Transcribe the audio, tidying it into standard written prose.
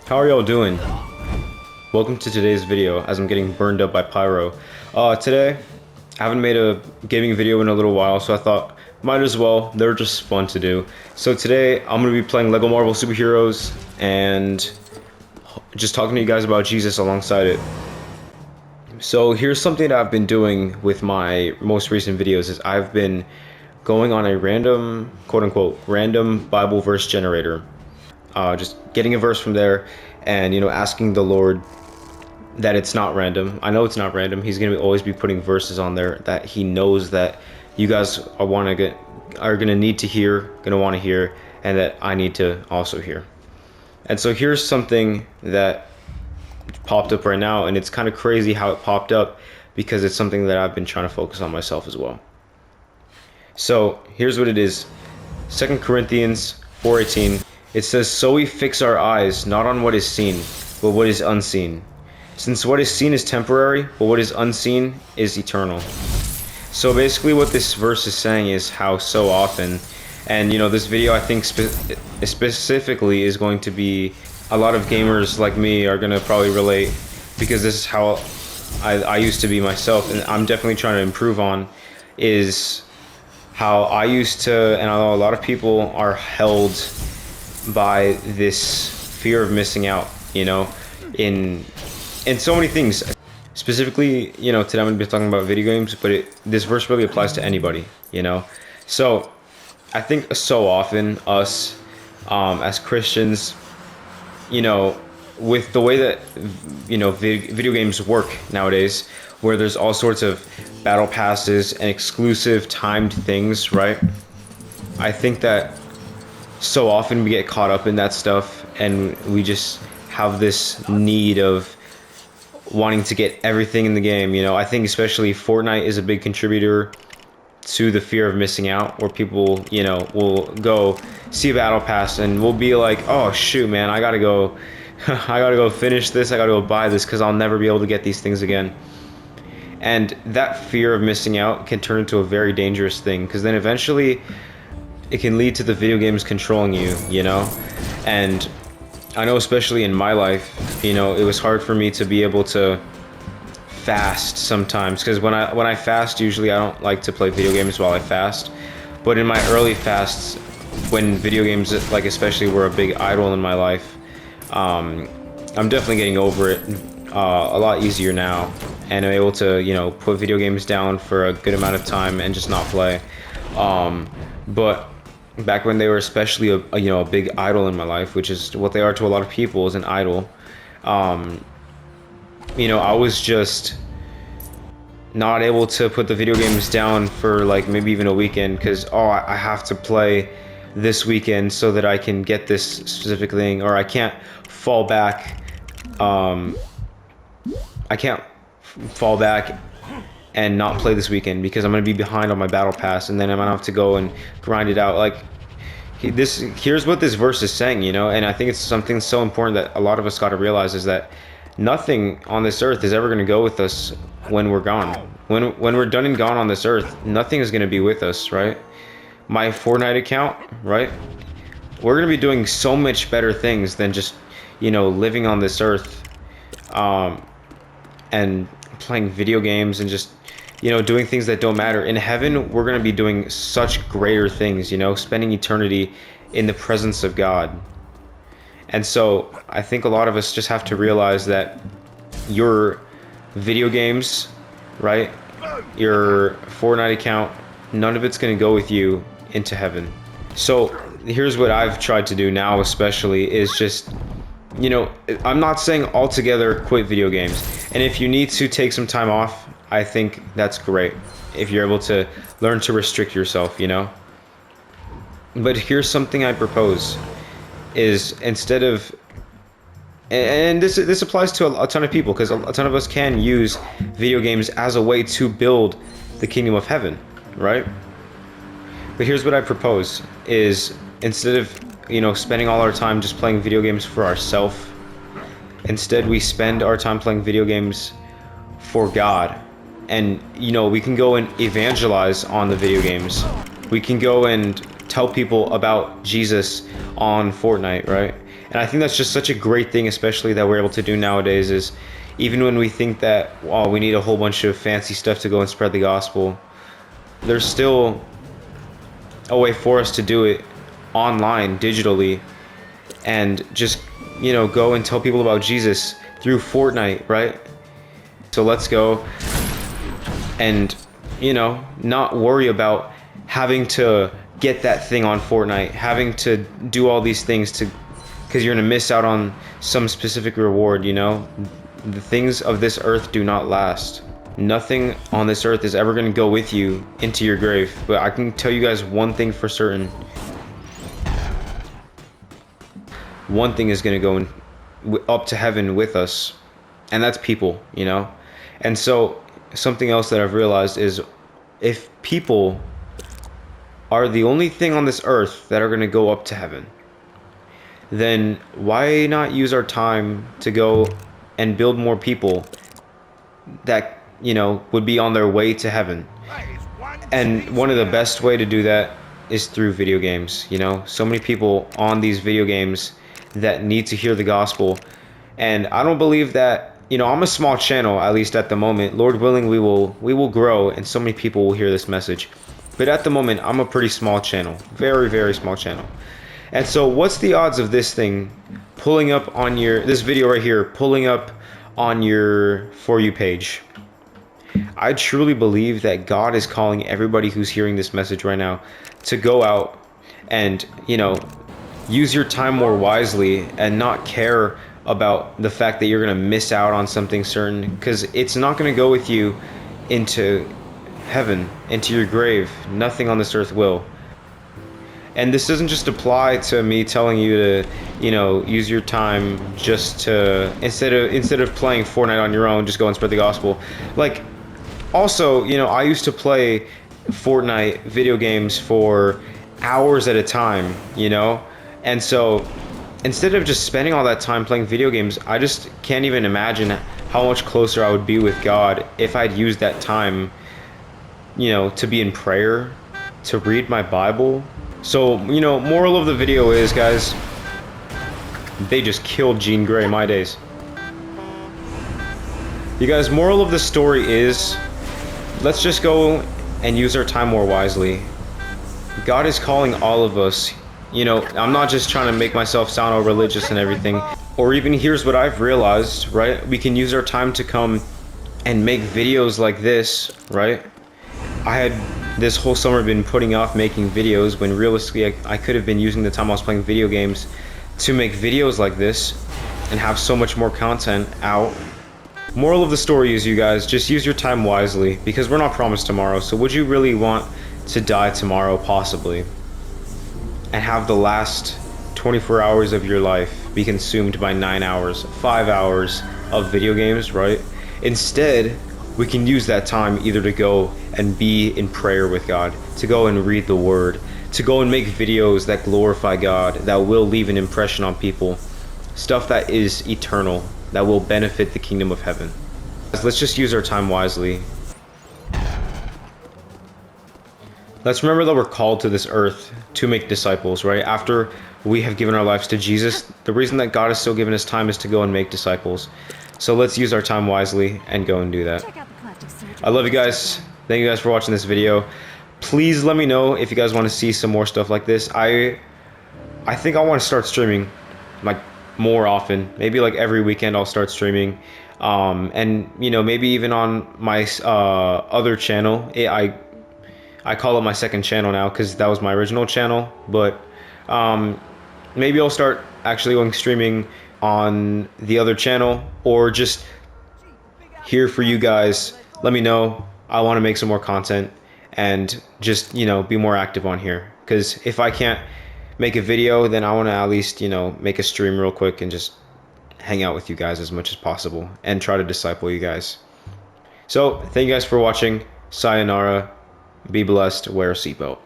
How are y'all doing? Welcome to today's video as I'm getting burned up by Pyro. Today, I haven't made a gaming video in a little while, so I thought might as well. They're just fun to do. So today, I'm going to be playing LEGO Marvel Superheroes and just talking to you guys about Jesus alongside it. So here's something that I've been doing with my most recent videos is I've been going on a random, quote-unquote, random Bible verse generator. Just getting a verse from there and, asking the Lord that it's not random. I know it's not random. He's going to always be putting verses on there that he knows that you guys are going to need to hear, going to want to hear, and that I need to also hear. And so here's something that popped up right now, and it's kind of crazy how it popped up because it's something that I've been trying to focus on myself as well. So here's what it is. 2 Corinthians 4:18. It says, "So we fix our eyes not on what is seen, but what is unseen. Since what is seen is temporary, but what is unseen is eternal." So basically what this verse is saying is how so often, and this video I think specifically is going to be, a lot of gamers like me are going to probably relate, because this is how I used to be myself, and I'm definitely trying to improve on, is how I used to, and I know a lot of people are held by this fear of missing out, in so many things. Specifically, today I'm going to be talking about video games, but this verse really applies to anybody, So I think so often us, as Christians, with the way that, video games work nowadays, where there's all sorts of battle passes and exclusive timed things, right? I think that so often we get caught up in that stuff and we just have this need of wanting to get everything in the game. I think especially Fortnite is a big contributor to the fear of missing out, where people, will go see a battle pass and will be like, oh shoot, man, I gotta go finish this, I gotta go buy this because I'll never be able to get these things again. And that fear of missing out can turn into a very dangerous thing, because then eventually it can lead to the video games controlling you, And I know, especially in my life, it was hard for me to be able to fast sometimes, because when I fast, usually I don't like to play video games while I fast. But in my early fasts, when video games, like especially, were a big idol in my life, I'm definitely getting over it a lot easier now, and I'm able to put video games down for a good amount of time and just not play. But back when they were especially a big idol in my life, which is what they are to a lot of people, is an idol, I was just not able to put the video games down for like maybe even a weekend, because I have to play this weekend so that I can get this specific thing, or I can't fall back and not play this weekend because I'm going to be behind on my battle pass, and then I'm going to have to go and grind it out. Like, here's what this verse is saying, and I think it's something so important that a lot of us got to realize, is that nothing on this earth is ever going to go with us when we're gone. When we're done and gone on this earth, nothing is going to be with us, right? My Fortnite account, right? We're going to be doing so much better things than just, living on this earth, and playing video games and just, doing things that don't matter. In heaven, we're going to be doing such greater things, spending eternity in the presence of God. And so I think a lot of us just have to realize that your video games, right, your Fortnite account, none of it's going to go with you into heaven. So here's what I've tried to do now, especially, is just, I'm not saying altogether quit video games. And if you need to take some time off, I think that's great, if you're able to learn to restrict yourself, But here's something I propose, is instead of, and this applies to a ton of people, because a ton of us can use video games as a way to build the kingdom of heaven, right? But here's what I propose, is instead of, spending all our time just playing video games for ourselves, instead we spend our time playing video games for God. And, we can go and evangelize on the video games. We can go and tell people about Jesus on Fortnite, right? And I think that's just such a great thing, especially that we're able to do nowadays, is even when we think that, oh, we need a whole bunch of fancy stuff to go and spread the gospel, there's still a way for us to do it online, digitally, and just, go and tell people about Jesus through Fortnite, right? So let's go and, not worry about having to get that thing on Fortnite, having to do all these things because you're gonna miss out on some specific reward. The things of this earth do not last. Nothing on this earth is ever gonna go with you into your grave. But I can tell you guys one thing for certain. One thing is gonna go up to heaven with us, and that's people. And so something else that I've realized is, if people are the only thing on this earth that are going to go up to heaven, then why not use our time to go and build more people that, would be on their way to heaven? And one of the best way to do that is through video games. So many people on these video games that need to hear the gospel. And I don't believe that, I'm a small channel, at least at the moment. Lord willing, we will grow, and so many people will hear this message. But at the moment, I'm a pretty small channel. Very, very small channel. And so what's the odds of this thing pulling up on this video right here, pulling up on your For You page? I truly believe that God is calling everybody who's hearing this message right now to go out and, use your time more wisely and not care about the fact that you're going to miss out on something certain, because it's not going to go with you into heaven, into your grave. Nothing on this earth will. And this doesn't just apply to me telling you to, use your time just to, instead of playing Fortnite on your own, just go and spread the gospel. Like, also, I used to play Fortnite video games for hours at a time, and so instead of just spending all that time playing video games, I just can't even imagine how much closer I would be with God if I'd used that time, to be in prayer, to read my Bible. So, moral of the video is, guys, they just killed Jean Grey my days. You guys, moral of the story is, let's just go and use our time more wisely. God is calling all of us. I'm not just trying to make myself sound all religious and everything. Or even, here's what I've realized, right? We can use our time to come and make videos like this, right? I had this whole summer been putting off making videos, when realistically I could have been using the time I was playing video games to make videos like this and have so much more content out. Moral of the story is, you guys, just use your time wisely, because we're not promised tomorrow. So would you really want to die tomorrow, possibly, and have the last 24 hours of your life be consumed by 9 hours, 5 hours of video games, right? Instead, we can use that time either to go and be in prayer with God, to go and read the Word, to go and make videos that glorify God, that will leave an impression on people, stuff that is eternal, that will benefit the kingdom of heaven. Let's just use our time wisely. Let's remember that we're called to this earth to make disciples, right? After we have given our lives to Jesus, the reason that God has still given us time is to go and make disciples. So let's use our time wisely and go and do that. I love you guys. Thank you guys for watching this video. Please let me know if you guys want to see some more stuff like this. I think I want to start streaming like more often. Maybe like every weekend I'll start streaming. And maybe even on my other channel. I call it my second channel now because that was my original channel. But maybe I'll start actually going streaming on the other channel, or just here for you guys. Let me know. I want to make some more content and just, be more active on here. Because if I can't make a video, then I want to at least, make a stream real quick and just hang out with you guys as much as possible and try to disciple you guys. So thank you guys for watching. Sayonara. Be blessed. Wear a seatbelt.